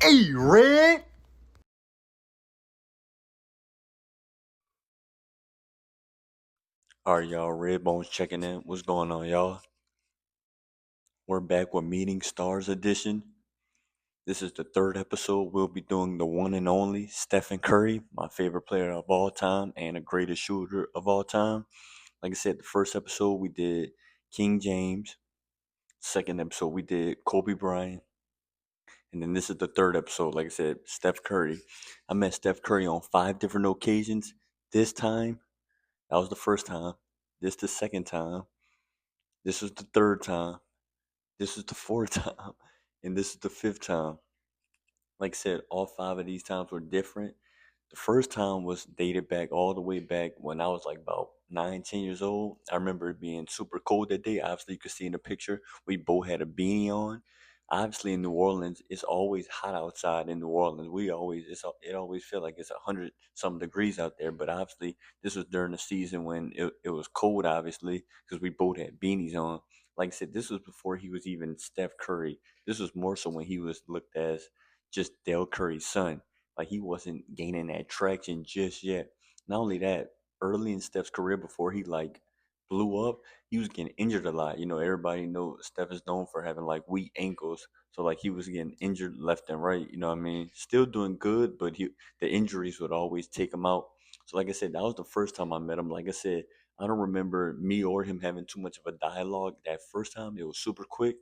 Hey, Red! All right, y'all. Red Bones checking in. What's going on, y'all? We're back with Meeting Stars edition. This is the third episode. We'll be doing the one and only Stephen Curry, my favorite player of all time and the greatest shooter of all time. Like I said, the first episode we did King James. Second episode we did Kobe Bryant. And then this is the third episode. Like I said, Steph Curry. I met Steph Curry on 5 different occasions. This time, that was the first time. This the second time. This was the third time. This is the fourth time. And this is the fifth time. Like I said, all 5 of these times were different. The first time was dated back all the way back when I was like about 9, 10 years old. I remember it being super cold that day. Obviously, you could see in the picture, we both had a beanie on. Obviously, in New Orleans, it's always hot outside in New Orleans. It always feel like it's 100 some degrees out there. But obviously, this was during the season when it was cold, obviously, because we both had beanies on. Like I said, this was before he was even Steph Curry. This was more so when he was looked as just Dell Curry's son. Like he wasn't gaining that traction just yet. Not only that, early in Steph's career before he like blew up, he was getting injured a lot. Everybody know Steph is known for having like weak ankles. So like he was getting injured left and right, you know what I mean? Still doing good, but the injuries would always take him out. So like I said, that was the first time I met him. Like I said, I don't remember me or him having too much of a dialogue that first time. It was super quick.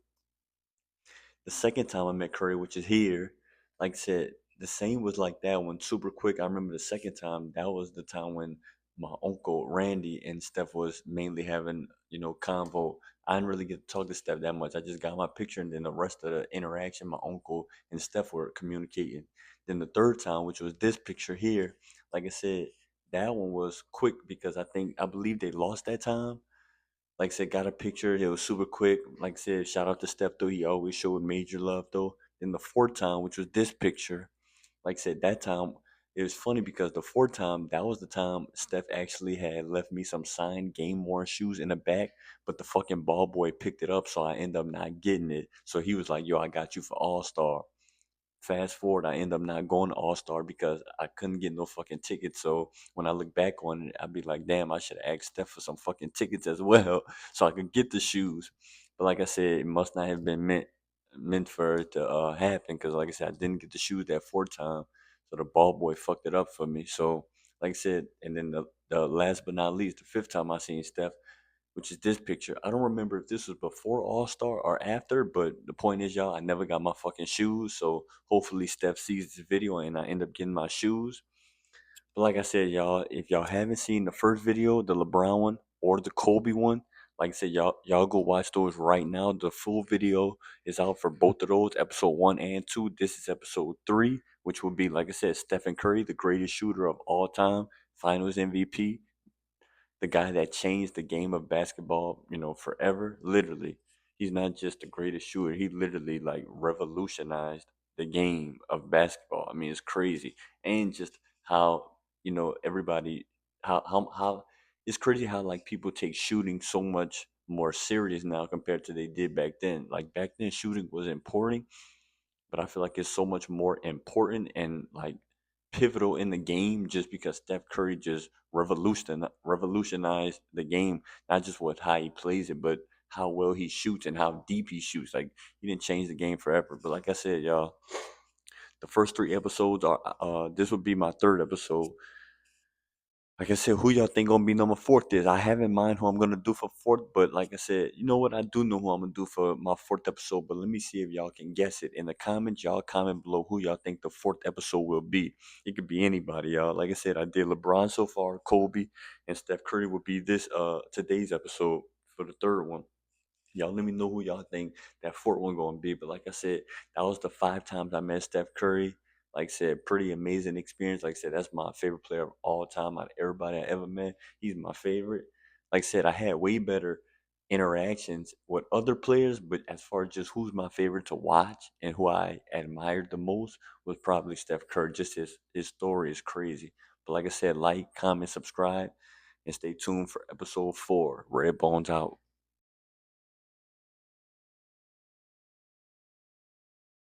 The second time I met Curry, which is here, like I said, the same was like that one, super quick. I remember the second time, that was the time when my uncle Randy and Steph was mainly having, convo. I didn't really get to talk to Steph that much. I just got my picture, and then the rest of the interaction, my uncle and Steph were communicating. Then the third time, which was this picture here, like I said, that one was quick because I believe they lost that time. Like I said, got a picture. It was super quick. Like I said, shout out to Steph though. He always showed major love though. Then the fourth time, which was this picture, like I said, that time it was funny because the fourth time, that was the time Steph actually had left me some signed game worn shoes in the back, but the fucking ball boy picked it up, so I ended up not getting it. So he was like, "Yo, I got you for All Star." Fast forward, I end up not going to All Star because I couldn't get no fucking tickets. So when I look back on it, I'd be like, damn, I should have asked Steph for some fucking tickets as well so I could get the shoes. But like I said, it must not have been meant for it to happen because, like I said, I didn't get the shoes that fourth time. So the ball boy fucked it up for me. So, like I said, and then the last but not least, the fifth time I seen Steph, which is this picture. I don't remember if this was before All Star or after, but the point is, y'all, I never got my fucking shoes. So hopefully Steph sees this video and I end up getting my shoes. But like I said, y'all, if y'all haven't seen the first video, the LeBron one or the Kobe one, like I said, y'all go watch those right now. The full video is out for both of those, episode 1 and 2. This is episode 3, which will be, like I said, Stephen Curry, the greatest shooter of all time, Finals MVP, the guy that changed the game of basketball, forever. Literally, he's not just the greatest shooter. He literally like revolutionized the game of basketball. I mean, it's crazy, and just how everybody how it's crazy how like people take shooting so much more serious now compared to they did back then. Like back then, shooting was important, but I feel like it's so much more important and like pivotal in the game just because Steph Curry just revolutionized the game, not just with how he plays it, but how well he shoots and how deep he shoots. Like he didn't change the game forever. But like I said, y'all, the first 3 episodes are this would be my third episode. Like I said, who y'all think gonna be number fourth is? I have in mind who I'm gonna do for fourth, but like I said, you know what? I do know who I'm gonna do for my fourth episode, but let me see if y'all can guess it. In the comments, y'all comment below who y'all think the fourth episode will be. It could be anybody, y'all. Like I said, I did LeBron so far, Kobe, and Steph Curry will be this today's episode for the third one. Y'all let me know who y'all think that fourth one gonna be. But like I said, that was the 5 times I met Steph Curry. Like I said, pretty amazing experience. Like I said, that's my favorite player of all time out of everybody I ever met. He's my favorite. Like I said, I had way better interactions with other players, but as far as just who's my favorite to watch and who I admired the most was probably Steph Curry. Just his story is crazy. But like I said, like, comment, subscribe, and stay tuned for episode 4. Red Bones out.